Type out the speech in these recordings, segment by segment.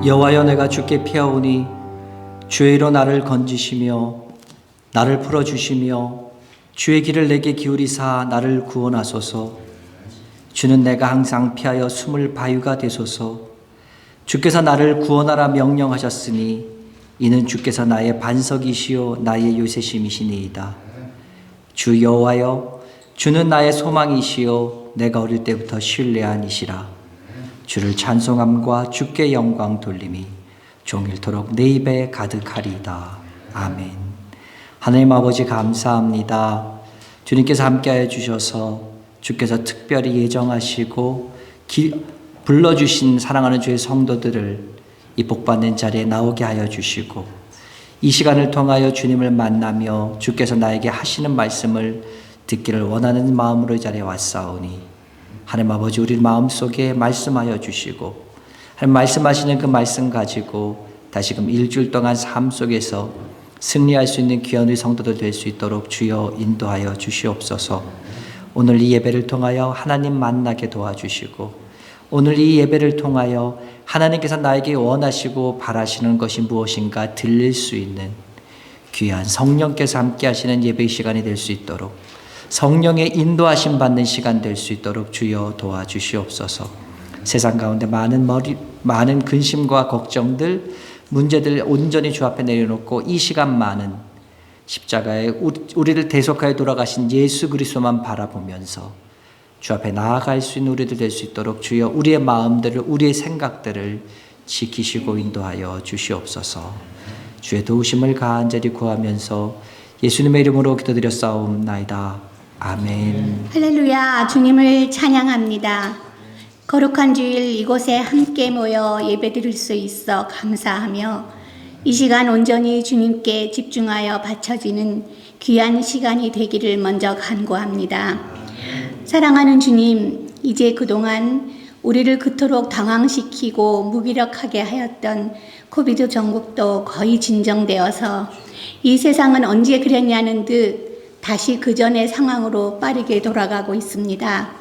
여호와여, 내가 주께 피하오니 주의 이로 나를 건지시며 나를 풀어주시며 주의 길을 내게 기울이사 나를 구원하소서. 주는 내가 항상 피하여 숨을 바위가 되소서. 주께서 나를 구원하라 명령하셨으니 이는 주께서 나의 반석이시요 나의 요새심이시니이다. 주 여호와여, 주는 나의 소망이시요 내가 어릴 때부터 신뢰한 이시라. 주를 찬송함과 주께 영광 돌림이 종일토록 내 입에 가득하리이다. 아멘. 하나님 아버지, 감사합니다. 주님께서 함께하여 주셔서 주께서 특별히 예정하시고 불러주신 사랑하는 주의 성도들을 이 복받는 자리에 나오게 하여 주시고, 이 시간을 통하여 주님을 만나며 주께서 나에게 하시는 말씀을 듣기를 원하는 마음으로 이 자리에 왔사오니 하나님 아버지, 우리 마음속에 말씀하여 주시고, 하나님 말씀하시는 그 말씀 가지고 다시금 일주일 동안 삶 속에서 승리할 수 있는 귀한 우리 성도들 될 수 있도록 주여 인도하여 주시옵소서. 오늘 이 예배를 통하여 하나님 만나게 도와주시고, 오늘 이 예배를 통하여 하나님께서 나에게 원하시고 바라시는 것이 무엇인가 들릴 수 있는 귀한 성령께서 함께 하시는 예배의 시간이 될 수 있도록, 성령의 인도하심 받는 시간 될 수 있도록 주여 도와주시옵소서. 세상 가운데 많은 근심과 걱정들, 문제들 온전히 주 앞에 내려놓고 이 시간만은 십자가에 우리를 대속하여 돌아가신 예수 그리스도만 바라보면서 주 앞에 나아갈 수 있는 우리들 될 수 있도록 주여 우리의 마음들을, 우리의 생각들을 지키시고 인도하여 주시옵소서. 주의 도우심을 간절히 구하면서 예수님의 이름으로 기도드렸사옵나이다. 아멘. 할렐루야. 주님을 찬양합니다. 거룩한 주일 이곳에 함께 모여 예배드릴 수 있어 감사하며, 이 시간 온전히 주님께 집중하여 바쳐지는 귀한 시간이 되기를 먼저 간구합니다. 사랑하는 주님, 이제 그동안 우리를 그토록 당황시키고 무기력하게 하였던 코비드 전국도 거의 진정되어서 이 세상은 언제 그랬냐는 듯 다시 그 전의 상황으로 빠르게 돌아가고 있습니다.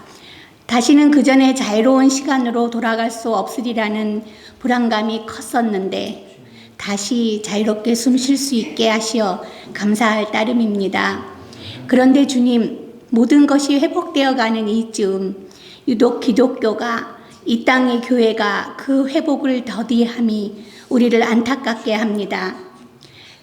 다시는 그 전의 자유로운 시간으로 돌아갈 수 없으리라는 불안감이 컸었는데 다시 자유롭게 숨 쉴 수 있게 하시어 감사할 따름입니다. 그런데 주님, 모든 것이 회복되어 가는 이쯤 유독 기독교가, 이 땅의 교회가 그 회복을 더디함이 우리를 안타깝게 합니다.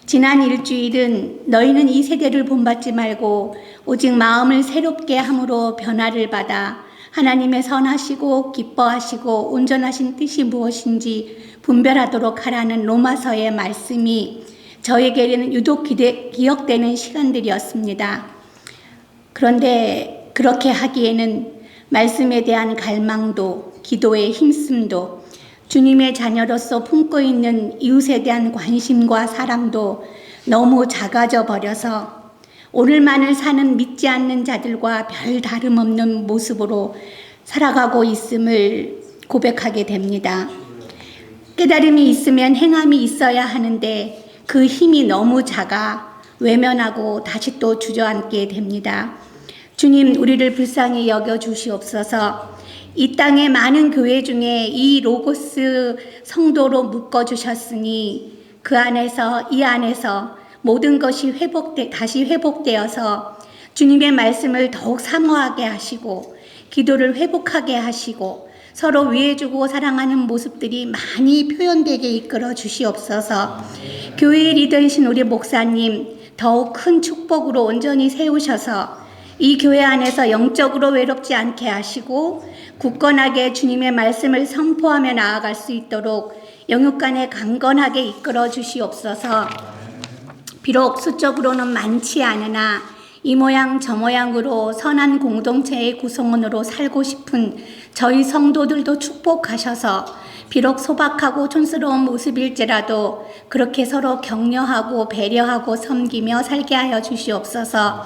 지난 일주일은 너희는 이 세대를 본받지 말고 오직 마음을 새롭게 함으로 변화를 받아 하나님의 선하시고 기뻐하시고 온전하신 뜻이 무엇인지 분별하도록 하라는 로마서의 말씀이 저에게는 유독 기억되는 시간들이었습니다. 그런데 그렇게 하기에는 말씀에 대한 갈망도, 기도의 힘씀도, 주님의 자녀로서 품고 있는 이웃에 대한 관심과 사랑도 너무 작아져 버려서 오늘만을 사는 믿지 않는 자들과 별 다름없는 모습으로 살아가고 있음을 고백하게 됩니다. 깨달음이 있으면 행함이 있어야 하는데 그 힘이 너무 작아 외면하고 다시 또 주저앉게 됩니다. 주님, 우리를 불쌍히 여겨 주시옵소서. 이 땅의 많은 교회 중에 이 로고스 성도로 묶어주셨으니 그 안에서, 이 안에서 모든 것이 다시 회복되어서 주님의 말씀을 더욱 사모하게 하시고 기도를 회복하게 하시고 서로 위해주고 사랑하는 모습들이 많이 표현되게 이끌어 주시옵소서. 교회의 리더이신 우리 목사님 더욱 큰 축복으로 온전히 세우셔서 이 교회 안에서 영적으로 외롭지 않게 하시고 굳건하게 주님의 말씀을 선포하며 나아갈 수 있도록 영육간에 강건하게 이끌어 주시옵소서. 비록 수적으로는 많지 않으나 이 모양 저 모양으로 선한 공동체의 구성원으로 살고 싶은 저희 성도들도 축복하셔서 비록 소박하고 촌스러운 모습일지라도 그렇게 서로 격려하고 배려하고 섬기며 살게 하여 주시옵소서.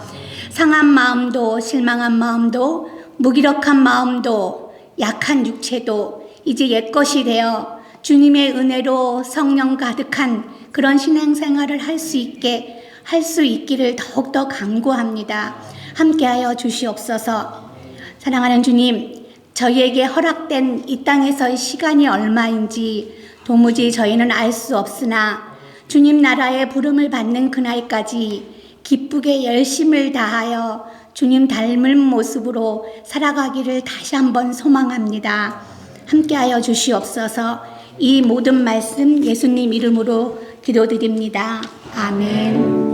상한 마음도 실망한 마음도 무기력한 마음도 약한 육체도 이제 옛것이 되어 주님의 은혜로 성령 가득한 그런 신앙생활을 할 수 있기를 더욱더 간구합니다. 함께하여 주시옵소서. 사랑하는 주님, 저희에게 허락된 이 땅에서의 시간이 얼마인지 도무지 저희는 알 수 없으나 주님 나라의 부름을 받는 그날까지 기쁘게 열심을 다하여 주님 닮은 모습으로 살아가기를 다시 한번 소망합니다. 함께하여 주시옵소서. 이 모든 말씀 예수님 이름으로 기도드립니다. 아멘.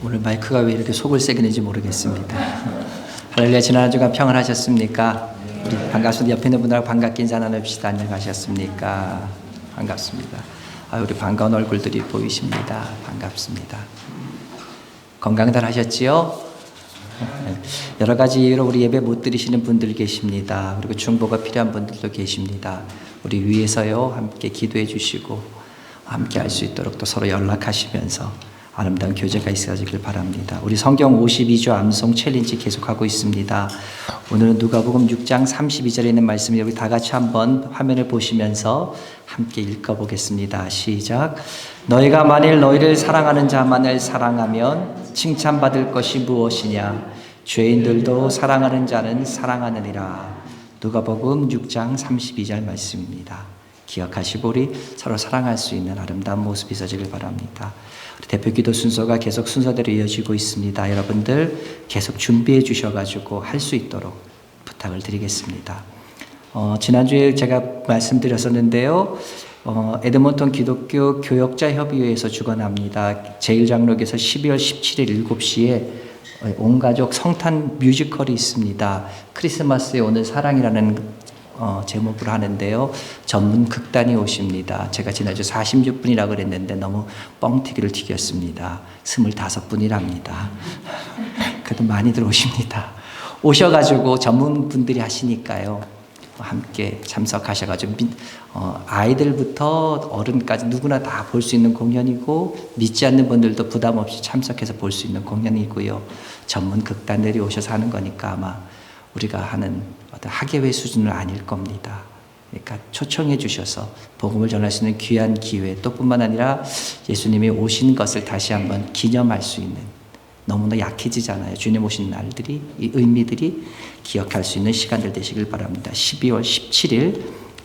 오늘 마이크가 왜 이렇게 속을 새기는지 모르겠습니다. 할렐루야. 지난 한 주간 평을 하셨습니까? 우리 반갑습니다. 옆에 있는 분들하고 반갑게 인사 나눕시다. 안녕하셨습니까? 반갑습니다. 우리 반가운 얼굴들이 보이십니다. 반갑습니다. 건강들 하셨지요? 여러 가지 이유로 우리 예배 못 드리시는 분들 계십니다. 그리고 중보가 필요한 분들도 계십니다. 우리 위에서요 함께 기도해 주시고 함께 할 수 있도록 또 서로 연락하시면서 아름다운 교제가 있어지길 바랍니다. 우리 성경 52주 암송 챌린지 계속하고 있습니다. 오늘은 누가복음 6장 32절에 있는 말씀을 우리 다 같이 한번 화면을 보시면서 함께 읽어보겠습니다. 시작. 너희가 만일 너희를 사랑하는 자만을 사랑하면 칭찬받을 것이 무엇이냐? 죄인들도 사랑하는 자는 사랑하느니라. 누가복음 6장 32절 말씀입니다. 기억하시고 우리 서로 사랑할 수 있는 아름다운 모습이 있어지길 바랍니다. 우리 대표 기도 순서가 계속 순서대로 이어지고 있습니다. 여러분들 계속 준비해 주셔가지고 할 수 있도록 부탁을 드리겠습니다. 지난주에 제가 말씀드렸었는데요. 에드먼턴 기독교 교역자 협의회에서 주관합니다. 제1장로교에서 12월 17일 7시에 온 가족 성탄 뮤지컬이 있습니다. 크리스마스에 오는 사랑이라는 제목으로 하는데요. 전문 극단이 오십니다. 제가 지난주 46분이라고 그랬는데 너무 뻥튀기를 튀겼습니다. 25분이랍니다. 그래도 많이들 오십니다. 오셔가지고 전문분들이 하시니까요. 함께 참석하셔가지고 아이들부터 어른까지 누구나 다 볼 수 있는 공연이고 믿지 않는 분들도 부담 없이 참석해서 볼 수 있는 공연이고요. 전문 극단들이 오셔서 하는 거니까 아마 우리가 하는 어떤 학예회 수준은 아닐 겁니다. 그러니까 초청해 주셔서 복음을 전할 수 있는 귀한 기회 또 뿐만 아니라 예수님이 오신 것을 다시 한번 기념할 수 있는 너무나 약해지잖아요. 주님 오신 날들이 이 의미들이 기억할 수 있는 시간들 되시길 바랍니다. 12월 17일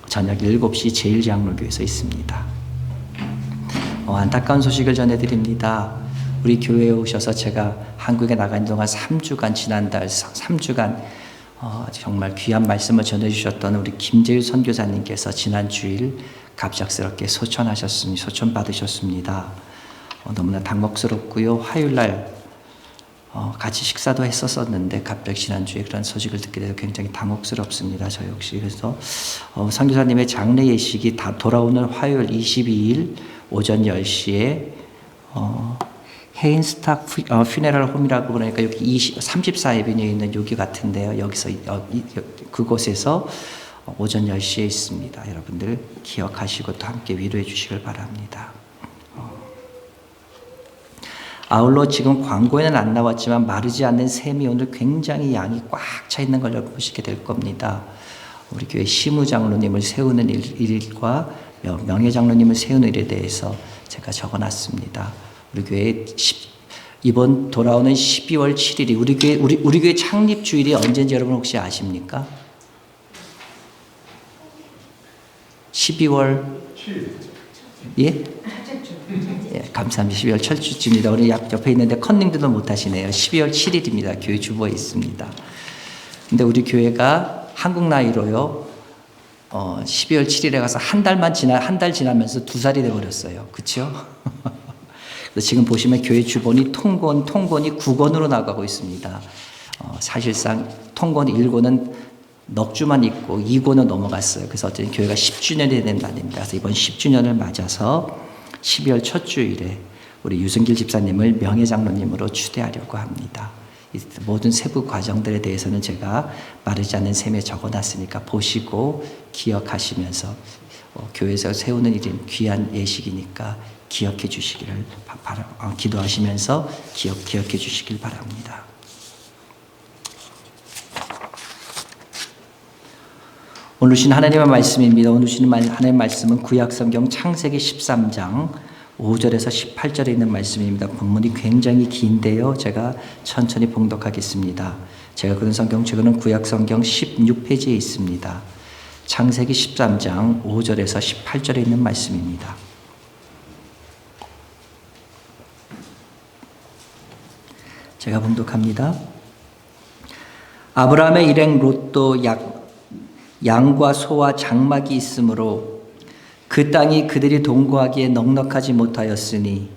저녁 7시 제1장로교에서 있습니다. 안타까운 소식을 전해드립니다. 우리 교회에 오셔서 제가 한국에 나간 동안 3주간 지난달 3주간 정말 귀한 말씀을 전해주셨던 우리 김재유 선교사님께서 지난 주일 갑작스럽게 소천 받으셨습니다. 너무나 당혹스럽고요. 화요일날 같이 식사도 했었었는데 갑자기 지난주에 그런 소식을 듣게 돼서 굉장히 당혹스럽습니다. 저 역시. 그래서 선교사님의 장례 예식이 다 돌아오는 화요일 22일 오전 10시에 헤인스탁 퓨네럴 홈이라고 그러니까 여기 34에비뉴에 있는 여기 같은데요. 여기서 그곳에서 오전 10시에 있습니다. 여러분들 기억하시고 또 함께 위로해 주시길 바랍니다. 아울러 지금 광고에는 안 나왔지만 마르지 않는 샘이 오늘 굉장히 양이 꽉 차 있는 걸 보시게 될 겁니다. 우리 교회 시무장로님을 세우는 일과 명예장로님을 세우는 일에 대해서 제가 적어놨습니다. 우리 교회 이번 돌아오는 12월 7일이 우리 교회 창립 주일이 언제인지 여러분 혹시 아십니까? 12월 7일. 예? 예, 감사합니다. 12월 철주입니다. 우리 옆에 있는데 컨닝도 못 하시네요. 12월 7일입니다. 교회 주보에 있습니다. 근데 우리 교회가 한국 나이로요. 12월 7일에 가서 한 달 지나면서 2살이 돼 버렸어요. 그렇죠? 지금 보시면 교회 주본이 통권이 9권으로 나가고 있습니다. 사실상 통권 1권은 넉 주만 있고 2권은 넘어갔어요. 그래서 어쨌든 교회가 10주년이 되는 날입니다. 그래서 이번 10주년을 맞아서 12월 첫 주일에 우리 유승길 집사님을 명예장로님으로 추대하려고 합니다. 이 모든 세부 과정들에 대해서는 제가 마르지 않는 셈에 적어놨으니까 보시고 기억하시면서 교회에서 세우는 일은 귀한 예식이니까 기억해 주시기를 기도하시면서 기억해 주시길 바랍니다. 오늘 주신 하나님의 말씀입니다. 오늘 주신 하나님의 말씀은 구약성경 창세기 13장 5절에서 18절에 있는 말씀입니다. 본문이 굉장히 긴데요. 제가 천천히 봉독하겠습니다. 제가 그런 성경 책은 구약성경 16페이지에 있습니다. 창세기 13장 5절에서 18절에 있는 말씀입니다. 제가 봉독합니다. 아브라함의 일행 롯도 양과 소와 장막이 있으므로 그 땅이 그들이 동거하기에 넉넉하지 못하였으니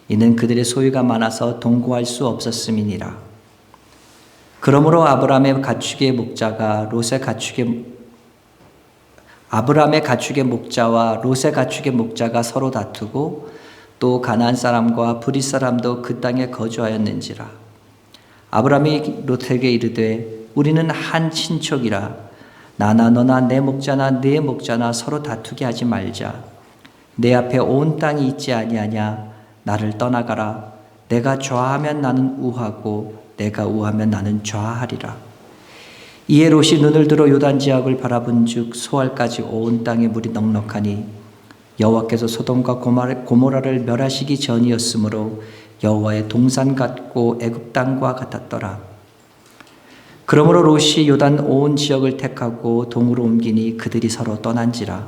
이는 그들의 소유가 많아서 동거할 수 없었음이니라. 그러므로 아브라함의 가축의 목자와 롯의 가축의 목자가 서로 다투고 또 가나안 사람과 브릿 사람도 그 땅에 거주하였는지라. 아브라함이 롯에게 이르되 우리는 한 친족이라. 나나 너나 내 목자나 네 목자나 서로 다투게 하지 말자. 내 앞에 온 땅이 있지 아니하냐. 나를 떠나가라. 내가 좌하면 나는 우하고 내가 우하면 나는 좌하리라. 이에 롯이 눈을 들어 요단 지역을 바라본즉 소알까지 온 땅에 물이 넉넉하니 여호와께서 소돔과 고모라를 멸하시기 전이었으므로 여호와의 동산 같고 애굽 땅과 같았더라. 그러므로 롯이 요단 온 지역을 택하고 동으로 옮기니 그들이 서로 떠난지라.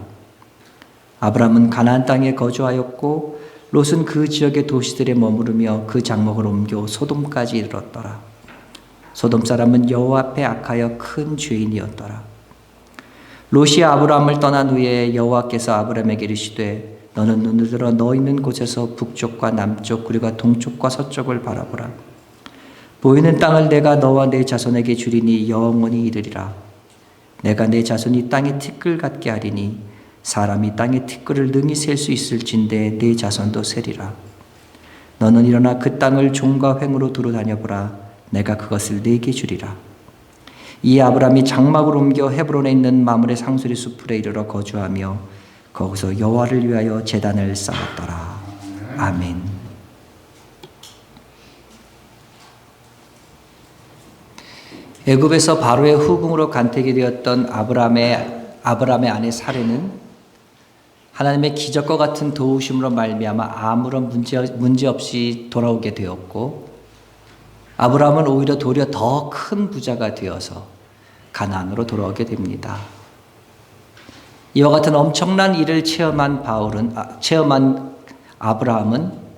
아브람은 가나안 땅에 거주하였고 롯은 그 지역의 도시들에 머무르며 그 장막을 옮겨 소돔까지 이르렀더라. 소돔 사람은 여호와 앞에 악하여 큰 죄인이었더라. 롯이 아브람을 떠난 후에 여호와께서 아브람에게 이르시되 너는 눈을 들어 너 있는 곳에서 북쪽과 남쪽 그리고 동쪽과 서쪽을 바라보라. 보이는 땅을 내가 너와 내 자손에게 주리니 영원히 이르리라. 내가 내 자손이 땅의 티끌 같게 하리니 사람이 땅의 티끌을 능히 셀 수 있을진데 내 자손도 세리라. 너는 일어나 그 땅을 종과 횡으로 두루 다녀보라. 내가 그것을 네게 주리라. 이 아브람이 장막을 옮겨 헤브론에 있는 마므레 상수리 숲에 이르러 거주하며 거기서 여호와를 위하여 제단을 쌓았더라. 아멘. 애굽에서 바로의 후궁으로 간택이 되었던 아브라함의 아내 사례는 하나님의 기적과 같은 도우심으로 말미암아 아무런 문제 없이 돌아오게 되었고 아브라함은 오히려 도리어 더 큰 부자가 되어서 가나안으로 돌아오게 됩니다. 이와 같은 엄청난 일을 체험한 아브라함은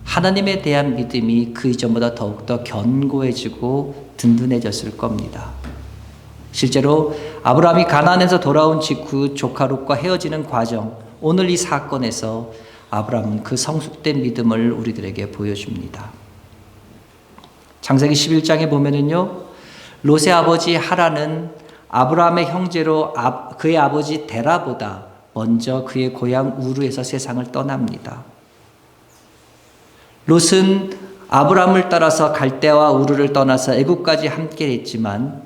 하나님에 대한 믿음이 그 이전보다 더욱더 견고해지고 든든해졌을 겁니다. 실제로 아브라함이 가나안에서 돌아온 직후 조카 롯과 헤어지는 과정, 오늘 이 사건에서 아브라함은 그 성숙된 믿음을 우리들에게 보여줍니다. 창세기 11장에 보면은요, 롯의 아버지 하란은 아브라함의 형제로 그의 아버지 데라보다 먼저 그의 고향 우르에서 세상을 떠납니다. 롯은 아브라함을 따라서 갈대와 우르를 떠나서 애굽까지 함께 했지만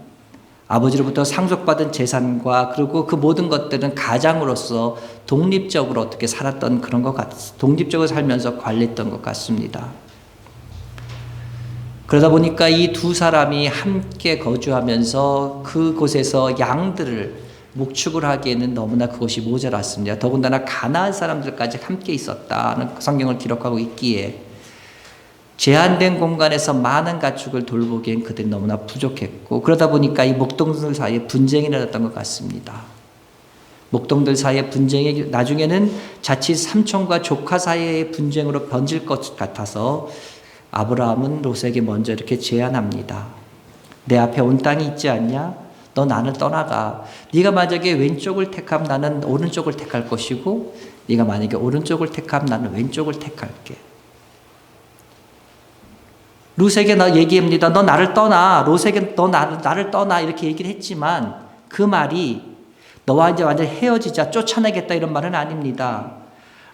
아버지로부터 상속받은 재산과 그리고 그 모든 것들은 가장으로서 독립적으로 어떻게 살았던 그런 것 독립적으로 살면서 관리했던 것 같습니다. 그러다 보니까 이 두 사람이 함께 거주하면서 그곳에서 양들을 목축을 하기에는 너무나 그것이 모자랐습니다. 더군다나 가나안 사람들까지 함께 있었다는 성경을 기록하고 있기에 제한된 공간에서 많은 가축을 돌보기엔 그들이 너무나 부족했고 그러다 보니까 이 목동들 사이에 분쟁이 일어났던 것 같습니다. 목동들 사이에 분쟁이 나중에는 자칫 삼촌과 조카 사이의 분쟁으로 번질 것 같아서 아브라함은 롯에게 먼저 이렇게 제안합니다. 내 앞에 온 땅이 있지 않냐? 너 나는 떠나가. 네가 만약에 왼쪽을 택하면 나는 오른쪽을 택할 것이고 네가 만약에 오른쪽을 택하면 나는 왼쪽을 택할게. 룻에게 얘기합니다. 너 나를 떠나. 롯에게 너 나를 떠나. 이렇게 얘기를 했지만 그 말이 너와 이제 완전 헤어지자, 쫓아내겠다 이런 말은 아닙니다.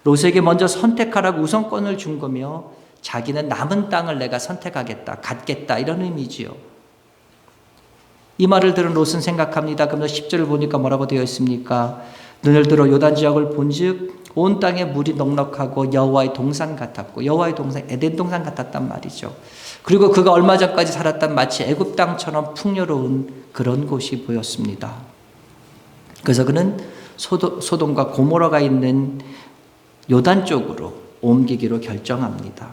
롯에게 먼저 선택하라고 우선권을 준 거며 자기는 남은 땅을 내가 선택하겠다, 갖겠다 이런 의미지요. 이 말을 들은 롯은 생각합니다. 그러면서 10절을 보니까 뭐라고 되어 있습니까? 눈을 들어 요단 지역을 본즉 온 땅에 물이 넉넉하고 여호와의 동산 같았고, 여호와의 동산 에덴 동산 같았단 말이죠. 그리고 그가 얼마 전까지 살았던 마치 애굽 땅처럼 풍요로운 그런 곳이 보였습니다. 그래서 그는 소돔과 고모라가 있는 요단 쪽으로 옮기기로 결정합니다.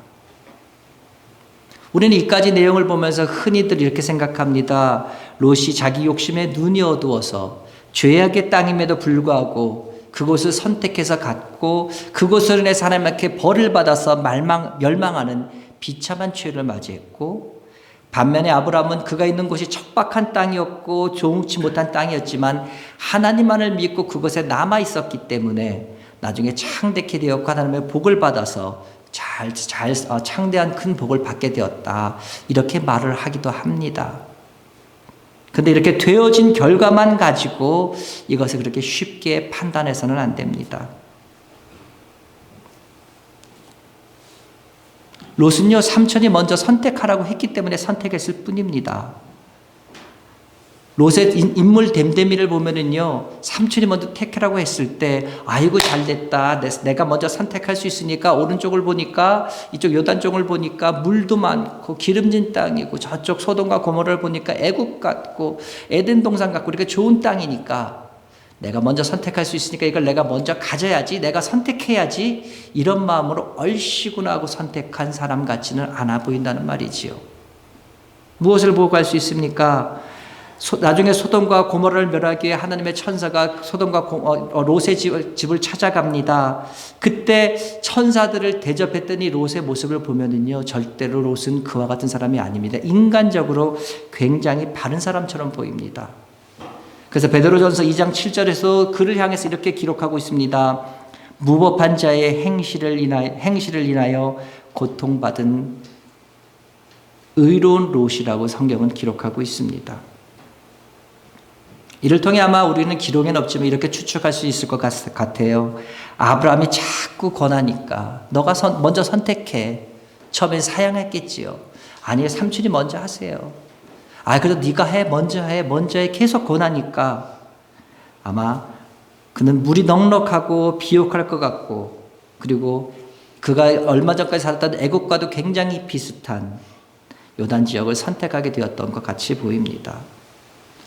우리는 이까지 내용을 보면서 흔히들 이렇게 생각합니다. 롯이 자기 욕심에 눈이 어두워서 죄악의 땅임에도 불구하고 그곳을 선택해서 갔고 그곳으로 인해서 하나님께 벌을 받아서 멸망하는 비참한 죄를 맞이했고, 반면에 아브라함은 그가 있는 곳이 척박한 땅이었고 좋지 못한 땅이었지만 하나님만을 믿고 그곳에 남아 있었기 때문에 나중에 창대케 되었고 하나님의 복을 받아서 창대한 큰 복을 받게 되었다. 이렇게 말을 하기도 합니다. 근데 이렇게 되어진 결과만 가지고 이것을 그렇게 쉽게 판단해서는 안 됩니다. 롯은요, 삼촌이 먼저 선택하라고 했기 때문에 선택했을 뿐입니다. 롯의 인물 됨됨이를 보면은요, 삼촌이 먼저 택하라고 했을 때, 아이고 잘됐다. 내가 먼저 선택할 수 있으니까 오른쪽을 보니까 이쪽 요단 쪽을 보니까 물도 많고 기름진 땅이고 저쪽 소돔과 고모라를 보니까 애굽 같고 에덴 동산 같고 이렇게 좋은 땅이니까 내가 먼저 선택할 수 있으니까 이걸 내가 먼저 가져야지, 내가 선택해야지, 이런 마음으로 얼씨구나 하고 선택한 사람 같지는 않아 보인다는 말이지요. 무엇을 보고 갈 수 있습니까? 나중에 소돔과 고모라를 멸하기 위해 하나님의 천사가 소돔과 롯의 집을 찾아갑니다. 그때 천사들을 대접했더니 롯의 모습을 보면은요, 절대로 롯은 그와 같은 사람이 아닙니다. 인간적으로 굉장히 바른 사람처럼 보입니다. 그래서 베드로전서 2장 7절에서 그를 향해서 이렇게 기록하고 있습니다. 무법한 자의 행실을 인하여 고통받은 의로운 롯이라고 성경은 기록하고 있습니다. 이를 통해 아마 우리는 기록에는 없지만 이렇게 추측할 수 있을 것 같아요. 아브라함이 자꾸 권하니까 너가 먼저 선택해. 처음엔 사양했겠지요. 아니, 삼촌이 먼저 하세요. 그래도 네가 해, 먼저 해 계속 권하니까 아마 그는 물이 넉넉하고 비옥할 것 같고, 그리고 그가 얼마 전까지 살았던 애국과도 굉장히 비슷한 요단 지역을 선택하게 되었던 것 같이 보입니다.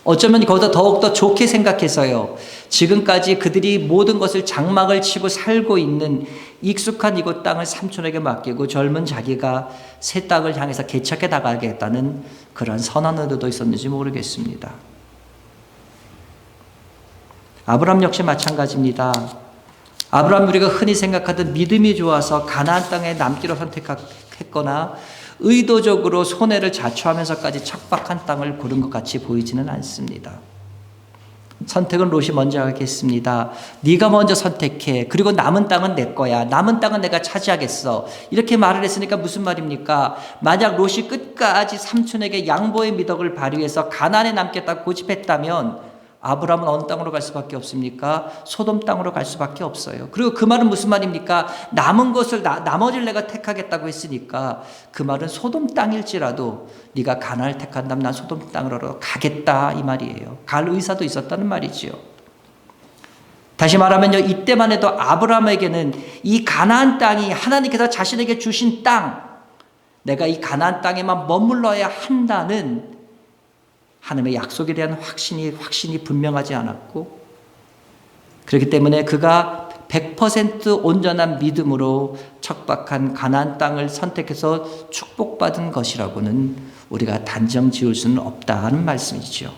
어쩌면 거기서 더욱더 좋게 생각해서요, 지금까지 그들이 모든 것을 장막을 치고 살고 있는 익숙한 이곳 땅을 삼촌에게 맡기고 젊은 자기가 새 땅을 향해서 개척해 나가겠다는 그런 선한 의도도 있었는지 모르겠습니다. 아브라함 역시 마찬가지입니다. 아브라함, 우리가 흔히 생각하던 믿음이 좋아서 가나안 땅에 남기로 선택했거나 의도적으로 손해를 자초하면서까지 척박한 땅을 고른 것 같이 보이지는 않습니다. 선택은 롯이 먼저 하겠습니다. 네가 먼저 선택해. 그리고 남은 땅은 내 거야. 남은 땅은 내가 차지하겠어. 이렇게 말을 했으니까 무슨 말입니까? 만약 롯이 끝까지 삼촌에게 양보의 미덕을 발휘해서 가나안에 남겠다고 고집했다면 아브라함은 어느 땅으로 갈 수밖에 없습니까? 소돔 땅으로 갈 수밖에 없어요. 그리고 그 말은 무슨 말입니까? 남은 것을 나머지를 내가 택하겠다고 했으니까 그 말은 소돔 땅일지라도 네가 가나안을 택한다면 난 소돔 땅으로 가겠다, 이 말이에요. 갈 의사도 있었다는 말이지요. 다시 말하면요, 이때만 해도 아브라함에게는 이 가나안 땅이 하나님께서 자신에게 주신 땅, 내가 이 가나안 땅에만 머물러야 한다는 하나님의 약속에 대한 확신이 분명하지 않았고, 그렇기 때문에 그가 100% 온전한 믿음으로 척박한 가나안 땅을 선택해서 축복받은 것이라고는 우리가 단정 지을 수는 없다는 말씀이죠.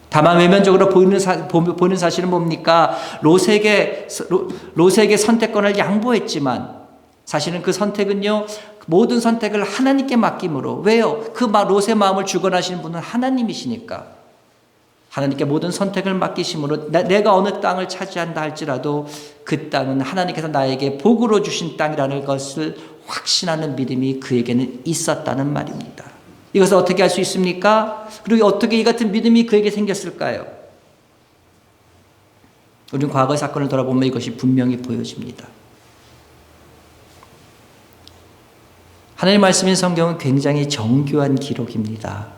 다만 외면적으로 보이는 사실은 뭡니까? 롯에게 선택권을 양보했지만 사실은 그 선택은요, 모든 선택을 하나님께 맡김으로. 왜요? 그 롯의 마음을 주관하시는 분은 하나님이시니까 하나님께 모든 선택을 맡기심으로 내가 어느 땅을 차지한다 할지라도 그 땅은 하나님께서 나에게 복으로 주신 땅이라는 것을 확신하는 믿음이 그에게는 있었다는 말입니다. 이것을 어떻게 할 수 있습니까? 그리고 어떻게 이 같은 믿음이 그에게 생겼을까요? 우리는 과거 사건을 돌아보면 이것이 분명히 보여집니다. 하나님 말씀인 성경은 굉장히 정교한 기록입니다.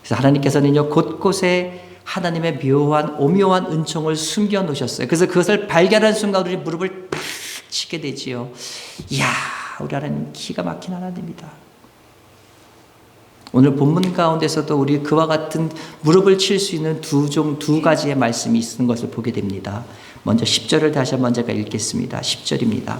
그래서 하나님께서는요, 곳곳에 하나님의 묘한 오묘한 은총을 숨겨 놓으셨어요. 그래서 그것을 발견한 순간 우리 무릎을 탁 치게 되지요. 이야, 우리 하나님 기가 막힌 하나님이다. 오늘 본문 가운데서도 우리 그와 같은 무릎을 칠 수 있는 두 가지의 말씀이 있는 것을 보게 됩니다. 먼저 10절을 다시 한번 제가 읽겠습니다. 10절입니다.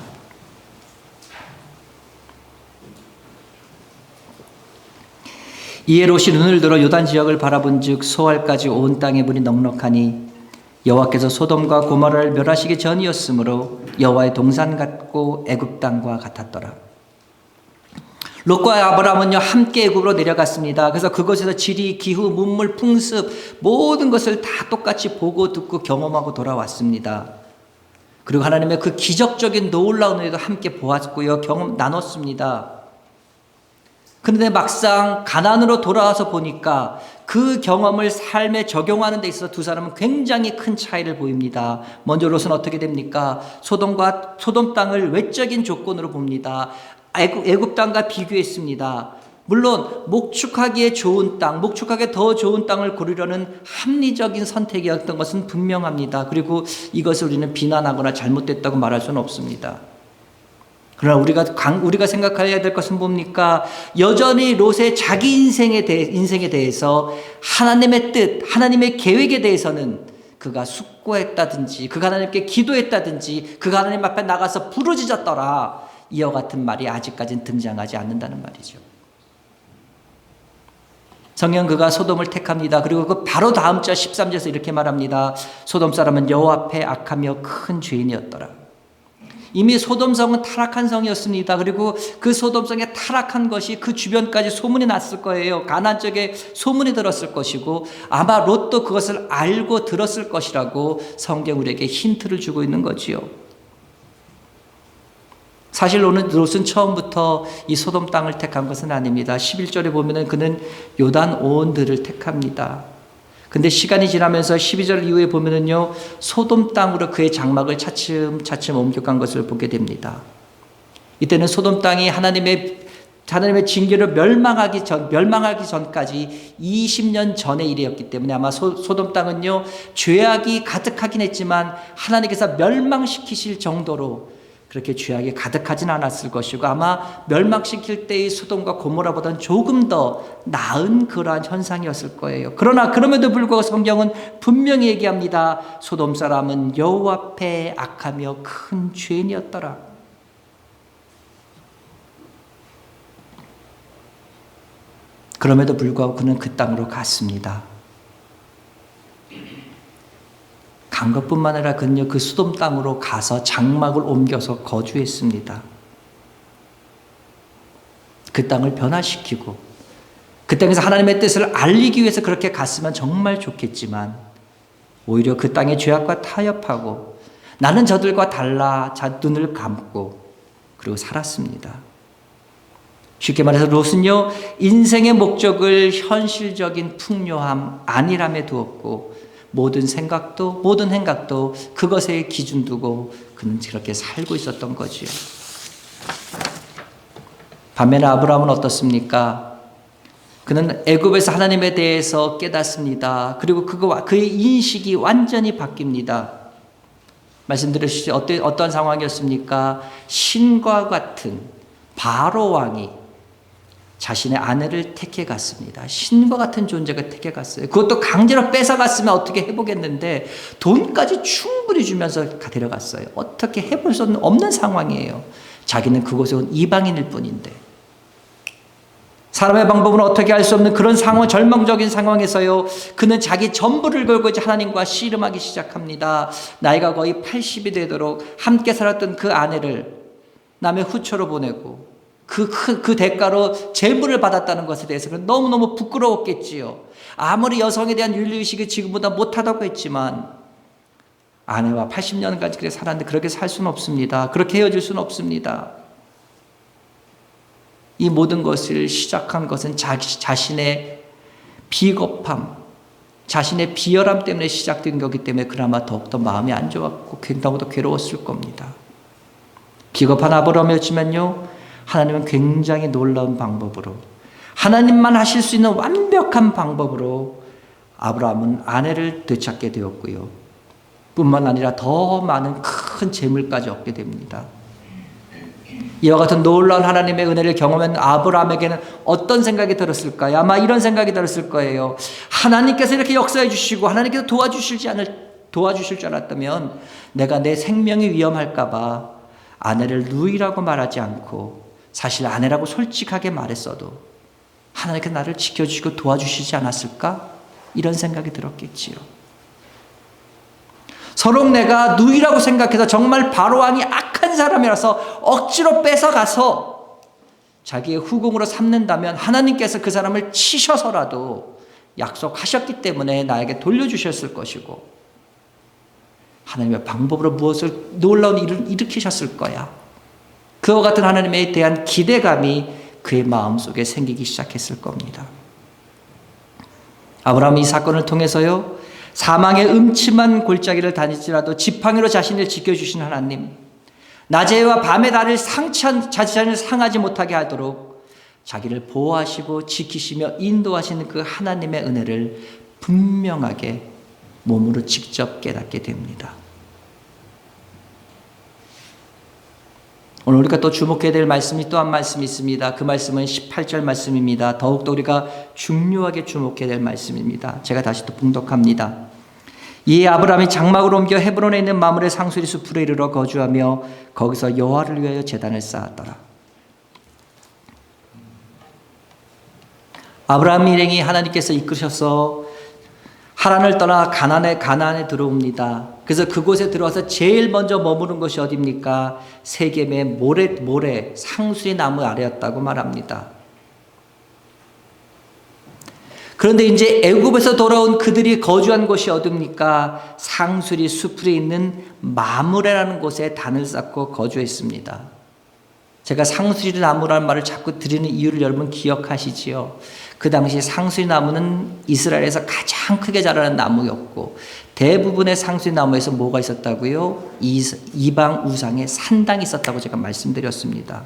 이에 롯이 눈을 들어 요단 지역을 바라본즉 소알까지 온 땅의 물이 넉넉하니 여호와께서 소돔과 고모라를 멸하시기 전이었으므로 여호와의 동산 같고 애굽 땅과 같았더라. 롯과 아브라함은요 함께 애굽으로 내려갔습니다. 그래서 그곳에서 지리, 기후, 문물, 풍습 모든 것을 다 똑같이 보고 듣고 경험하고 돌아왔습니다. 그리고 하나님의 그 기적적인 놀라운 은혜도 함께 보았고요, 경험 나눴습니다. 그런데 막상 가나안으로 돌아와서 보니까 그 경험을 삶에 적용하는 데 있어서 두 사람은 굉장히 큰 차이를 보입니다. 먼저 롯은 어떻게 됩니까? 소돔 땅을 외적인 조건으로 봅니다. 애굽 땅과 비교했습니다. 물론 목축하기에 좋은 땅, 목축하기에 더 좋은 땅을 고르려는 합리적인 선택이었던 것은 분명합니다. 그리고 이것을 우리는 비난하거나 잘못됐다고 말할 수는 없습니다. 그러나 우리가 생각해야 될 것은 뭡니까? 여전히 롯의 자기 인생에 대해서 하나님의 뜻, 하나님의 계획에 대해서는 그가 숙고했다든지, 그가 하나님께 기도했다든지, 그가 하나님 앞에 나가서 부르짖었더라, 이와 같은 말이 아직까지는 등장하지 않는다는 말이죠. 성경 그가 소돔을 택합니다. 그리고 그 바로 다음 절 13절에서 이렇게 말합니다. 소돔 사람은 여호와 앞에 악하며 큰 죄인이었더라. 이미 소돔성은 타락한 성이었습니다. 그리고 그 소돔성에 타락한 것이 그 주변까지 소문이 났을 거예요. 가나안 쪽에 소문이 들었을 것이고 아마 롯도 그것을 알고 들었을 것이라고 성경 우리에게 힌트를 주고 있는 거지요. 사실 롯은 처음부터 이 소돔 땅을 택한 것은 아닙니다. 11절에 보면은 그는 요단 온들을 택합니다. 근데 시간이 지나면서 12절 이후에 보면은요, 소돔 땅으로 그의 장막을 차츰 옮겨간 것을 보게 됩니다. 이때는 소돔 땅이 하나님의 징계로 멸망하기 전까지 20년 전의 일이었기 때문에 아마 소돔 땅은요, 죄악이 가득하긴 했지만 하나님께서 멸망시키실 정도로 그렇게 죄악이 가득하진 않았을 것이고 아마 멸망시킬 때의 소돔과 고모라보다는 조금 더 나은 그러한 현상이었을 거예요. 그러나 그럼에도 불구하고 성경은 분명히 얘기합니다. 소돔 사람은 여호와 앞에 악하며 큰 죄인이었더라. 그럼에도 불구하고 그는 그 땅으로 갔습니다. 간 것뿐만 아니라 그는요, 그 소돔 땅으로 가서 장막을 옮겨서 거주했습니다. 그 땅을 변화시키고 그 땅에서 하나님의 뜻을 알리기 위해서 그렇게 갔으면 정말 좋겠지만 오히려 그 땅의 죄악과 타협하고 나는 저들과 달라 눈을 감고 그리고 살았습니다. 쉽게 말해서 롯은요, 인생의 목적을 현실적인 풍요함, 안일함에 두었고 모든 생각도 모든 행각도 그것에 기준 두고 그는 그렇게 살고 있었던 거지요. 반면에 아브라함은 어떻습니까? 그는 애굽에서 하나님에 대해서 깨닫습니다. 그리고 그의 인식이 완전히 바뀝니다. 말씀드렸듯이 어떤 상황이었습니까? 신과 같은 바로 왕이 자신의 아내를 택해 갔습니다. 신과 같은 존재가 택해 갔어요. 그것도 강제로 뺏어갔으면 어떻게 해보겠는데 돈까지 충분히 주면서 데려갔어요. 어떻게 해볼 수 없는 상황이에요. 자기는 그곳에 온 이방인일 뿐인데. 사람의 방법은 어떻게 할 수 없는 그런 상황, 절망적인 상황에서요, 그는 자기 전부를 걸고 이제 하나님과 씨름하기 시작합니다. 나이가 거의 80이 되도록 함께 살았던 그 아내를 남의 후처로 보내고 그 대가로 재물을 받았다는 것에 대해서 너무너무 부끄러웠겠지요. 아무리 여성에 대한 윤리의식이 지금보다 못하다고 했지만 아내와 80년까지 그렇게 살았는데 그렇게 살 수는 없습니다. 그렇게 헤어질 수는 없습니다. 이 모든 것을 시작한 것은 자신의 비겁함, 자신의 비열함 때문에 시작된 거기 때문에 그나마 더욱더 마음이 안 좋았고 굉장히 괴로웠을 겁니다. 비겁한 아브라함이었지만요, 하나님은 굉장히 놀라운 방법으로, 하나님만 하실 수 있는 완벽한 방법으로 아브라함은 아내를 되찾게 되었고요. 뿐만 아니라 더 많은 큰 재물까지 얻게 됩니다. 이와 같은 놀라운 하나님의 은혜를 경험한 아브라함에게는 어떤 생각이 들었을까요? 아마 이런 생각이 들었을 거예요. 하나님께서 이렇게 역사해 주시고 하나님께서 도와주실 줄 알았다면 내가 내 생명이 위험할까 봐 아내를 누이라고 말하지 않고 사실 아내라고 솔직하게 말했어도 하나님께서 나를 지켜주시고 도와주시지 않았을까? 이런 생각이 들었겠지요. 서로 내가 누이라고 생각해서 정말 바로왕이 악한 사람이라서 억지로 뺏어가서 자기의 후궁으로 삼는다면 하나님께서 그 사람을 치셔서라도 약속하셨기 때문에 나에게 돌려주셨을 것이고 하나님의 방법으로 무엇을 놀라운 일을 일으키셨을 거야. 그와 같은 하나님에 대한 기대감이 그의 마음속에 생기기 시작했을 겁니다. 아브라함이 이 사건을 통해서요, 사망의 음침한 골짜기를 다닐지라도 지팡이로 자신을 지켜주신 하나님, 낮에와 밤에 나를 자신을 상하지 못하게 하도록 자기를 보호하시고 지키시며 인도하시는 그 하나님의 은혜를 분명하게 몸으로 직접 깨닫게 됩니다. 오늘 우리가 또 주목해야 될 말씀이 또 한 말씀이 있습니다. 그 말씀은 18절 말씀입니다. 더욱더 우리가 중요하게 주목해야 될 말씀입니다. 제가 다시 또 봉독합니다. 이에 아브라함이 장막을 옮겨 헤브론에 있는 마므레 상수리 숲으로 이르러 거주하며 거기서 여호와를 위하여 제단을 쌓았더라. 아브라함 일행이 하나님께서 이끄셔서 하란을 떠나 가나안에 들어옵니다. 그래서 그곳에 들어와서 제일 먼저 머무른 것이 어디입니까? 세겜의 모래 상수리 나무 아래였다고 말합니다. 그런데 이제 애굽에서 돌아온 그들이 거주한 곳이 어디입니까? 상수리 숲에 있는 마므레라는 곳에 단을 쌓고 거주했습니다. 제가 상수리 나무라는 말을 자꾸 드리는 이유를 여러분 기억하시지요? 그 당시 상수리 나무는 이스라엘에서 가장 크게 자라는 나무였고 대부분의 상수리 나무에서 뭐가 있었다고요? 이방 우상의 산당이 있었다고 제가 말씀드렸습니다.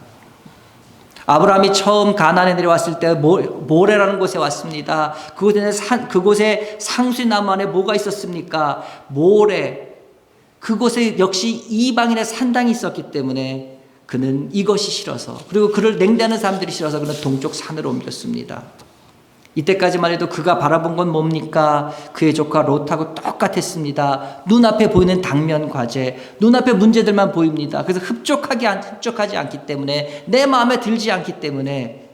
아브라함이 처음 가나안에 내려왔을 때 모레라는 곳에 왔습니다. 그곳에 상수리 나무 안에 뭐가 있었습니까? 모래. 그곳에 역시 이방인의 산당이 있었기 때문에 그는 이것이 싫어서, 그리고 그를 냉대하는 사람들이 싫어서 그는 동쪽 산으로 옮겼습니다. 이때까지만 해도 그가 바라본 건 뭡니까? 그의 조카 롯하고 똑같았습니다. 눈앞에 보이는 당면 과제, 눈앞에 문제들만 보입니다. 그래서 흡족하지 않기 때문에, 내 마음에 들지 않기 때문에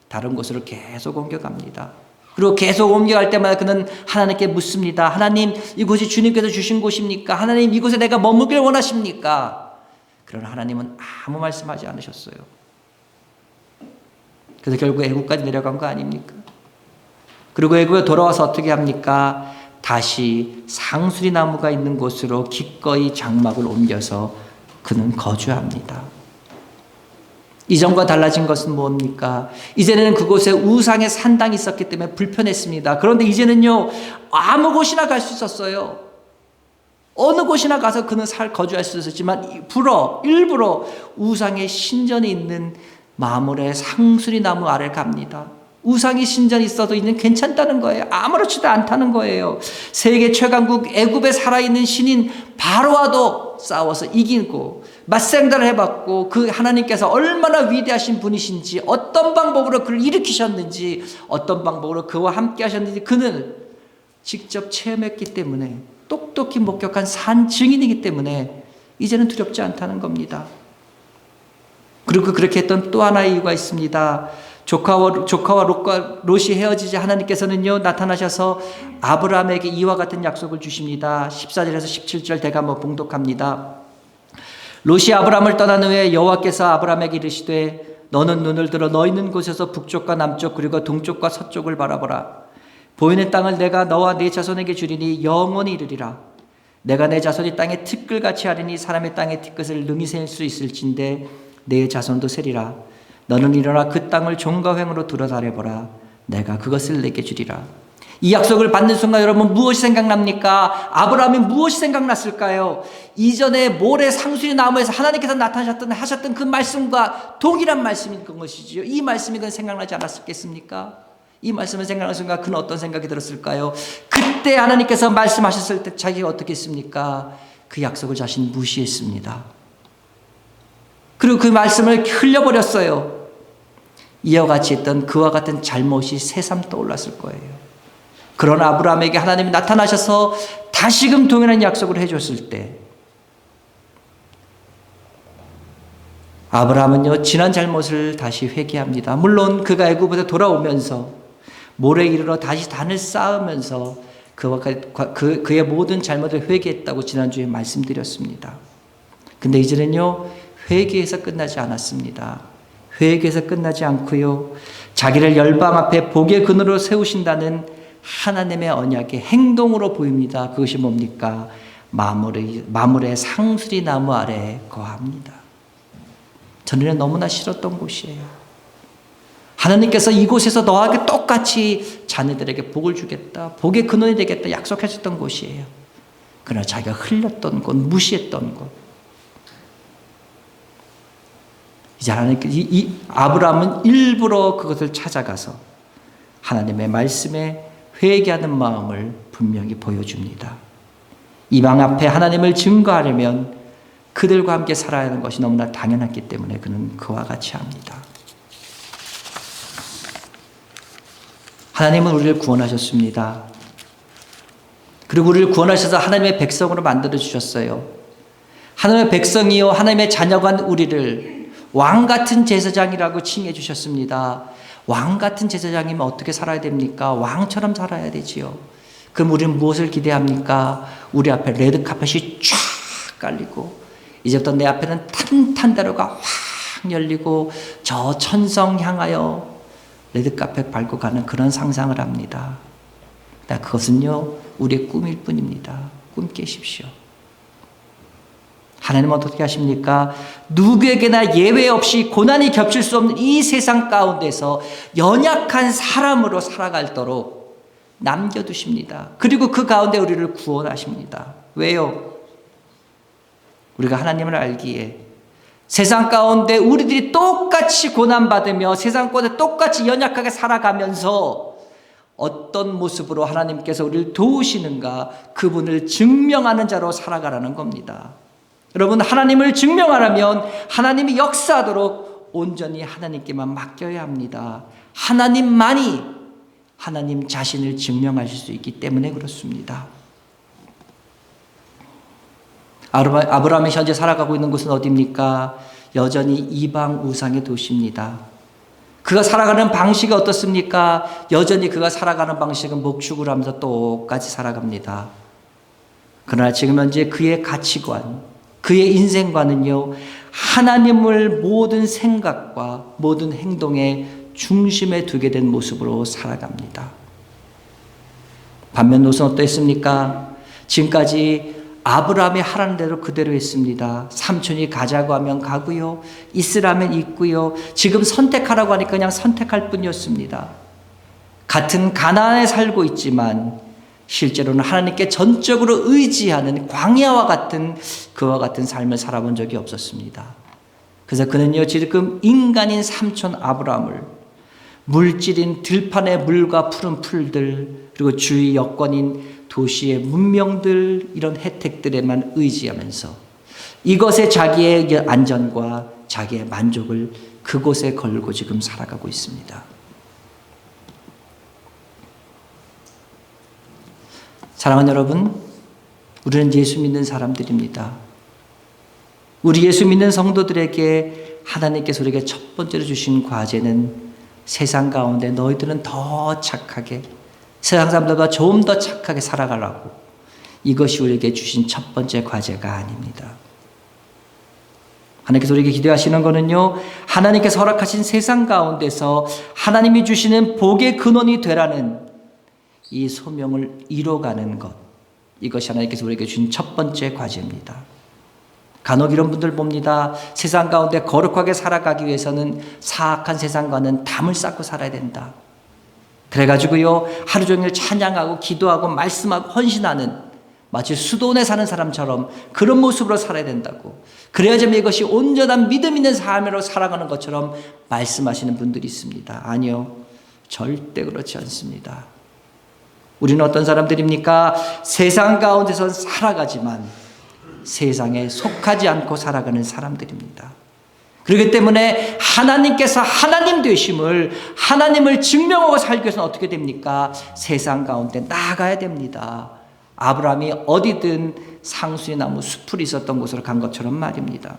다른 곳으로 계속 옮겨갑니다. 그리고 계속 옮겨갈 때마다 그는 하나님께 묻습니다. 하나님, 이곳이 주님께서 주신 곳입니까? 하나님, 이곳에 내가 머물길 원하십니까? 그러나 하나님은 아무 말씀하지 않으셨어요. 그래서 결국 애국까지 내려간 거 아닙니까? 그리고 애굽에 돌아와서 어떻게 합니까? 다시 상수리 나무가 있는 곳으로 기꺼이 장막을 옮겨서 그는 거주합니다. 이전과 달라진 것은 뭡니까? 이제는 그곳에 우상의 산당이 있었기 때문에 불편했습니다. 그런데 이제는요, 아무 곳이나 갈 수 있었어요. 어느 곳이나 가서 그는 거주할 수 있었지만 일부러 우상의 신전에 있는 마므레 상수리 나무 아래를 갑니다. 우상의 신전이 있어도 이제는 괜찮다는 거예요. 아무렇지도 않다는 거예요. 세계 최강국 애굽에 살아있는 신인 바로와도 싸워서 이기고 맞생다를 해봤고, 그 하나님께서 얼마나 위대하신 분이신지, 어떤 방법으로 그를 일으키셨는지, 어떤 방법으로 그와 함께 하셨는지 그는 직접 체험했기 때문에, 똑똑히 목격한 산 증인이기 때문에 이제는 두렵지 않다는 겁니다. 그리고 그렇게 했던 또 하나의 이유가 있습니다. 조카와 롯이 헤어지자 하나님께서는요, 나타나셔서 아브라함에게 이와 같은 약속을 주십니다. 14절에서 17절 제가 한번 봉독합니다. 롯이 아브라함을 떠난 후에 여호와께서 아브라함에게 이르시되 너는 눈을 들어 너 있는 곳에서 북쪽과 남쪽 그리고 동쪽과 서쪽을 바라보라. 보이는 땅을 내가 너와 네 자손에게 주리니 영원히 이르리라. 내가 내 자손이 땅에 티끌같이 하리니 사람의 땅에 티끌을 능히 셀 수 있을진데 내 자손도 세리라. 너는 일어나 그 땅을 종과 횡으로 들어다려보라. 내가 그것을 내게 주리라. 이 약속을 받는 순간 여러분 무엇이 생각납니까? 아브라함이 무엇이 생각났을까요? 이전에 모래 상수리 나무에서 하나님께서 하셨던 그 말씀과 동일한 말씀인 것이지요. 이 말씀이 그는 생각나지 않았겠습니까? 이 말씀을 생각하는 순간 그는 어떤 생각이 들었을까요? 그때 하나님께서 말씀하셨을 때 자기가 어떻게 했습니까? 그 약속을 자신 무시했습니다. 그리고 그 말씀을 흘려버렸어요. 이와 같이 했던 그와 같은 잘못이 새삼 떠올랐을 거예요. 그러나 아브라함에게 하나님이 나타나셔서 다시금 동일한 약속을 해줬을 때 아브라함은요 지난 잘못을 다시 회개합니다. 물론 그가 애굽에서 돌아오면서 모래에 이르러 다시 단을 쌓으면서 그의 모든 잘못을 회개했다고 지난주에 말씀드렸습니다. 근데 이제는요 회개에서 끝나지 않았습니다. 회개에서 끝나지 않고요 자기를 열방 앞에 복의 근으로 세우신다는 하나님의 언약의 행동으로 보입니다. 그것이 뭡니까? 마물의 상수리 나무 아래에 거합니다. 저는 너무나 싫었던 곳이에요. 하나님께서 이곳에서 너에게 똑같이 자녀들에게 복을 주겠다, 복의 근원이 되겠다 약속하셨던 곳이에요. 그러나 자기가 흘렸던 곳, 무시했던 곳. 이제 아브라함은 일부러 그것을 찾아가서 하나님의 말씀에 회개하는 마음을 분명히 보여줍니다. 이방 앞에 하나님을 증거하려면 그들과 함께 살아야 하는 것이 너무나 당연했기 때문에 그는 그와 같이 합니다. 하나님은 우리를 구원하셨습니다. 그리고 우리를 구원하셔서 하나님의 백성으로 만들어 주셨어요. 하나님의 백성이요 하나님의 자녀가 우리를 왕같은 제사장이라고 칭해 주셨습니다. 왕같은 제사장이면 어떻게 살아야 됩니까? 왕처럼 살아야 되지요. 그럼 우리는 무엇을 기대합니까? 우리 앞에 레드카펫이 쫙 깔리고 이제부터 내 앞에는 탄탄대로가 확 열리고 저 천성 향하여 레드카펫 밟고 가는 그런 상상을 합니다. 그것은요 우리의 꿈일 뿐입니다. 꿈 깨십시오. 하나님은 어떻게 하십니까? 누구에게나 예외 없이 고난이 겹칠 수 없는 이 세상 가운데서 연약한 사람으로 살아갈도록 남겨두십니다. 그리고 그 가운데 우리를 구원하십니다. 왜요? 우리가 하나님을 알기에 세상 가운데 우리들이 똑같이 고난받으며 세상 가운데 똑같이 연약하게 살아가면서 어떤 모습으로 하나님께서 우리를 도우시는가 그분을 증명하는 자로 살아가라는 겁니다. 여러분 하나님을 증명하려면 하나님이 역사하도록 온전히 하나님께만 맡겨야 합니다. 하나님만이 하나님 자신을 증명하실 수 있기 때문에 그렇습니다. 아브라함이 현재 살아가고 있는 곳은 어디입니까? 여전히 이방 우상의 도시입니다. 그가 살아가는 방식이 어떻습니까? 여전히 그가 살아가는 방식은 목축을 하면서 똑같이 살아갑니다. 그러나 지금 현재 그의 가치관, 그의 인생관은요 하나님을 모든 생각과 모든 행동의 중심에 두게 된 모습으로 살아갑니다. 반면 롯은 어떠했습니까? 지금까지 아브라함이 하라는 대로 그대로 했습니다. 삼촌이 가자고 하면 가고요, 있으라면 있고요, 지금 선택하라고 하니까 그냥 선택할 뿐이었습니다. 같은 가나안에 살고 있지만 실제로는 하나님께 전적으로 의지하는 광야와 같은 그와 같은 삶을 살아본 적이 없었습니다. 그래서 그는요 지금 인간인 삼촌 아브라함을 물질인 들판의 물과 푸른 풀들 그리고 주위 여건인 도시의 문명들 이런 혜택들에만 의지하면서 이것에 자기의 안전과 자기의 만족을 그곳에 걸고 지금 살아가고 있습니다. 사랑하는 여러분, 우리는 예수 믿는 사람들입니다. 우리 예수 믿는 성도들에게 하나님께서 우리에게 첫 번째로 주신 과제는 세상 가운데 너희들은 더 착하게, 세상 사람들보다 좀 더 착하게 살아가라고, 이것이 우리에게 주신 첫 번째 과제가 아닙니다. 하나님께서 우리에게 기대하시는 것은요, 하나님께서 허락하신 세상 가운데서 하나님이 주시는 복의 근원이 되라는 이 소명을 이뤄가는 것, 이것이 하나님께서 우리에게 주신 첫 번째 과제입니다. 간혹 이런 분들 봅니다. 세상 가운데 거룩하게 살아가기 위해서는 사악한 세상과는 담을 쌓고 살아야 된다. 그래가지고요, 하루 종일 찬양하고 기도하고 말씀하고 헌신하는 마치 수도원에 사는 사람처럼 그런 모습으로 살아야 된다고. 그래야지만 이것이 온전한 믿음 있는 삶으로 살아가는 것처럼 말씀하시는 분들이 있습니다. 아니요, 절대 그렇지 않습니다. 우리는 어떤 사람들입니까? 세상 가운데서 살아가지만 세상에 속하지 않고 살아가는 사람들입니다. 그렇기 때문에 하나님께서 하나님 되심을, 하나님을 증명하고 살기 위해서는 어떻게 됩니까? 세상 가운데 나아가야 됩니다. 아브라함이 어디든 상수의 나무 숲을 있었던 곳으로 간 것처럼 말입니다.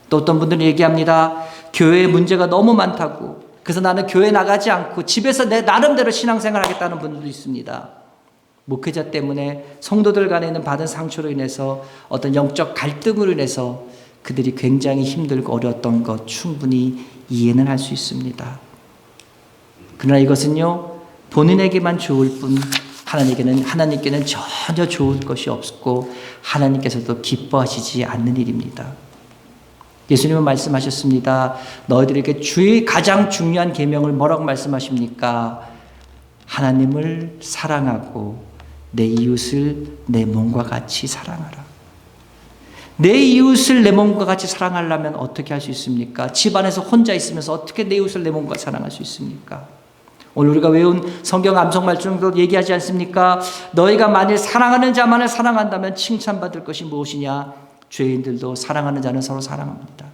또 어떤 분들은 얘기합니다. 교회에 문제가 너무 많다고. 그래서 나는 교회 나가지 않고 집에서 내 나름대로 신앙생활 하겠다는 분들도 있습니다. 목회자 때문에 성도들 간에 있는 받은 상처로 인해서 어떤 영적 갈등으로 인해서 그들이 굉장히 힘들고 어려웠던 것 충분히 이해는 할 수 있습니다. 그러나 이것은요, 본인에게만 좋을 뿐 하나님께는 전혀 좋을 것이 없고 하나님께서도 기뻐하시지 않는 일입니다. 예수님은 말씀하셨습니다. 너희들에게 주의 가장 중요한 계명을 뭐라고 말씀하십니까? 하나님을 사랑하고 내 이웃을 내 몸과 같이 사랑하라. 내 이웃을 내 몸과 같이 사랑하려면 어떻게 할 수 있습니까? 집안에서 혼자 있으면서 어떻게 내 이웃을 내 몸과 사랑할 수 있습니까? 오늘 우리가 외운 성경 암송 말씀도 얘기하지 않습니까? 너희가 만일 사랑하는 자만을 사랑한다면 칭찬받을 것이 무엇이냐? 죄인들도 사랑하는 자는 서로 사랑합니다.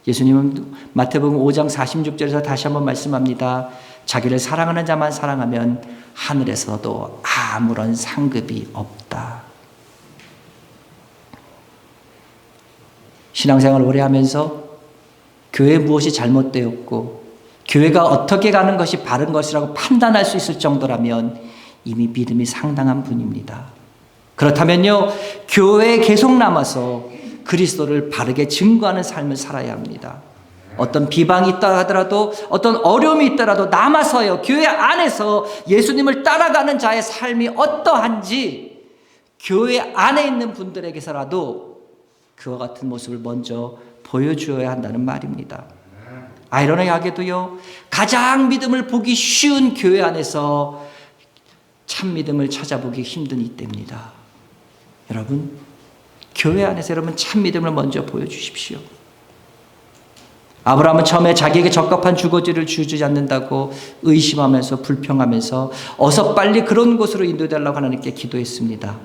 예수님은 마태복음 5장 46절에서 다시 한번 말씀합니다. 자기를 사랑하는 자만 사랑하면 하늘에서도 아무런 상급이 없다. 신앙생활을 오래 하면서 교회에 무엇이 잘못되었고 교회가 어떻게 가는 것이 바른 것이라고 판단할 수 있을 정도라면 이미 믿음이 상당한 분입니다. 그렇다면요, 교회에 계속 남아서 그리스도를 바르게 증거하는 삶을 살아야 합니다. 어떤 비방이 있다 하더라도 어떤 어려움이 있더라도 남아서요, 교회 안에서 예수님을 따라가는 자의 삶이 어떠한지 교회 안에 있는 분들에게서라도 그와 같은 모습을 먼저 보여주어야 한다는 말입니다. 아이러니하게도요, 가장 믿음을 보기 쉬운 교회 안에서 참 믿음을 찾아보기 힘든 이때입니다. 여러분, 교회 안에서 여러분 참 믿음을 먼저 보여주십시오. 아브라함은 처음에 자기에게 적합한 주거지를 주지 않는다고 의심하면서 불평하면서 어서 빨리 그런 곳으로 인도해달라고 하나님께 기도했습니다.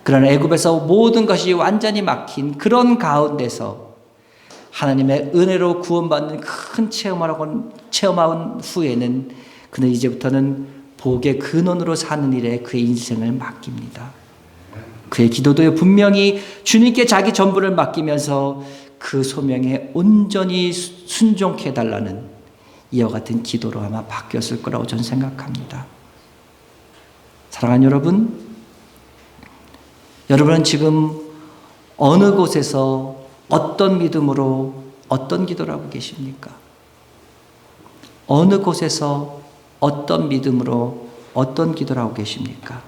그러나 애굽에서 모든 것이 완전히 막힌 그런 가운데서 하나님의 은혜로 구원받는 큰 체험한 후에는 그는 이제부터는 복의 근원으로 사는 일에 그의 인생을 맡깁니다. 그의 기도도 분명히 주님께 자기 전부를 맡기면서 그 소명에 온전히 순종케 해달라는 이와 같은 기도로 아마 바뀌었을 거라고 저는 생각합니다. 사랑하는 여러분, 여러분은 지금 어느 곳에서 어떤 믿음으로 어떤 기도를 하고 계십니까? 어느 곳에서 어떤 믿음으로 어떤 기도를 하고 계십니까?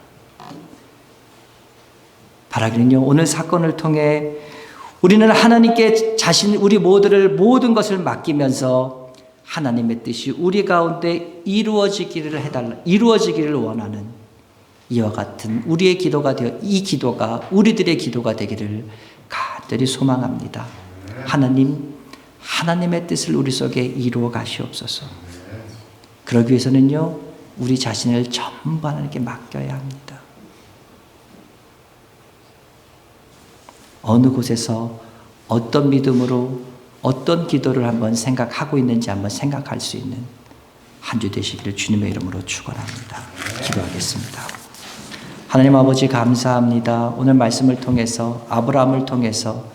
바라기는요, 오늘 사건을 통해 우리는 하나님께 우리 모든 것을 맡기면서 하나님의 뜻이 우리 가운데 이루어지기를 원하는 이와 같은 우리의 기도가 이 기도가 우리들의 기도가 되기를 간절히 소망합니다. 하나님의 뜻을 우리 속에 이루어 가시옵소서. 그러기 위해서는요, 우리 자신을 전부 하나님께 맡겨야 합니다. 어느 곳에서 어떤 믿음으로 어떤 기도를 한번 생각하고 있는지 한번 생각할 수 있는 한 주 되시기를 주님의 이름으로 축원합니다. 기도하겠습니다. 하나님 아버지 감사합니다. 오늘 말씀을 통해서 아브라함을 통해서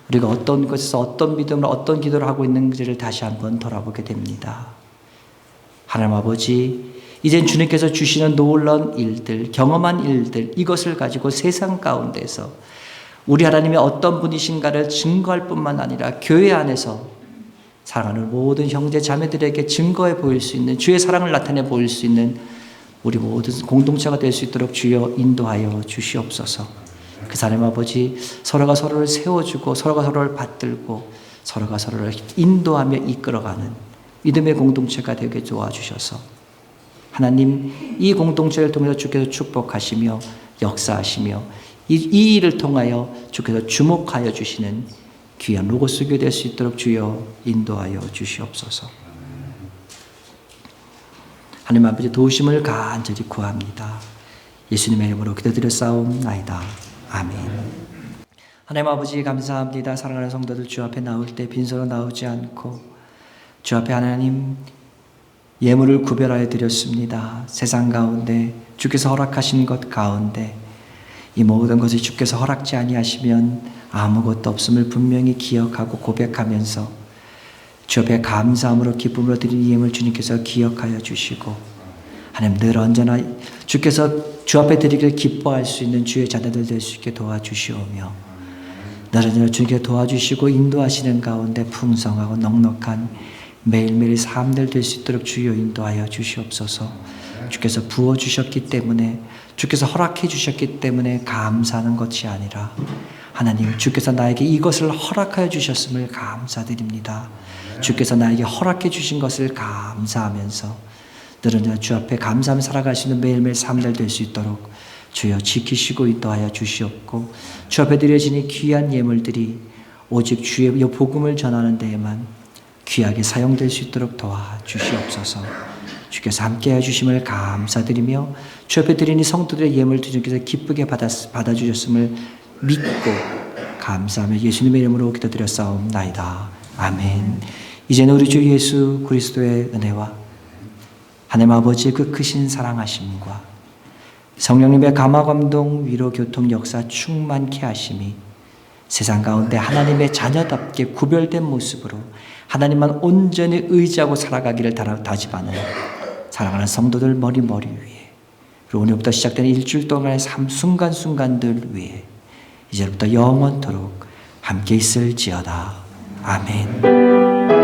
우리가 어떤 곳에서 어떤 믿음으로 어떤 기도를 하고 있는지를 다시 한번 돌아보게 됩니다. 하나님 아버지, 이젠 주님께서 주시는 놀라운 일들, 경험한 일들, 이것을 가지고 세상 가운데서 우리 하나님이 어떤 분이신가를 증거할 뿐만 아니라 교회 안에서 사랑하는 모든 형제 자매들에게 증거해 보일 수 있는 주의 사랑을 나타내 보일 수 있는 우리 모든 공동체가 될 수 있도록 주여 인도하여 주시옵소서. 그 하나님 아버지 서로가 서로를 세워주고 서로가 서로를 받들고 서로가 서로를 인도하며 이끌어가는 믿음의 공동체가 되게 도와주셔서 하나님 이 공동체를 통해서 주께서 축복하시며 역사하시며 이 일을 통하여 주께서 주목하여 주시는 귀한 로고스 교회 될 수 있도록 주여 인도하여 주시옵소서. 하나님 아버지 도우심을 간절히 구합니다. 예수님의 이름으로 기도드렸사옵나이다. 아멘. 하나님 아버지 감사합니다. 사랑하는 성도들 주 앞에 나올 때 빈손으로 나오지 않고 주 앞에 하나님 예물을 구별하여 드렸습니다. 세상 가운데 주께서 허락하신 것 가운데 이 모든 것을 주께서 허락지 아니하시면 아무것도 없음을 분명히 기억하고 고백하면서 주 앞에 감사함으로 기쁨으로 드린 이 예물 주님께서 기억하여 주시고 하나님 늘 언제나 주께서 주 앞에 드리기를 기뻐할 수 있는 주의 자녀들 될 수 있게 도와주시오며 늘 언제나 주님께서 도와주시고 인도하시는 가운데 풍성하고 넉넉한 매일매일 삶들 될 수 있도록 주여 인도하여 주시옵소서. 주께서 부어주셨기 때문에 주께서 허락해 주셨기 때문에 감사하는 것이 아니라 하나님 주께서 나에게 이것을 허락하여 주셨음을 감사드립니다. 주께서 나에게 허락해 주신 것을 감사하면서 늘은 주 앞에 감사하며 살아갈 수 있는 매일매일 삶들 될 수 있도록 주여 지키시고 인도하여 주시옵고 주 앞에 드려지는 귀한 예물들이 오직 주의 복음을 전하는 데에만 귀하게 사용될 수 있도록 도와주시옵소서. 주께서 함께해 주심을 감사드리며 주 앞에 드리는 성도들의 예물 주님께서 기쁘게 받아주셨음을 믿고 감사하며 예수님의 이름으로 기도드렸사옵나이다. 아멘. 이제는 우리 주 예수 그리스도의 은혜와 하나님 아버지의 그 크신 사랑하심과 성령님의 감화감동 위로 교통 역사 충만케 하심이 세상 가운데 하나님의 자녀답게 구별된 모습으로 하나님만 온전히 의지하고 살아가기를 다짐하는 사랑하는 성도들 머리 위에 그리고 오늘부터 시작되는 일주일 동안의 삶 순간순간들 위에 이제부터 영원토록 함께 있을지어다. 아멘.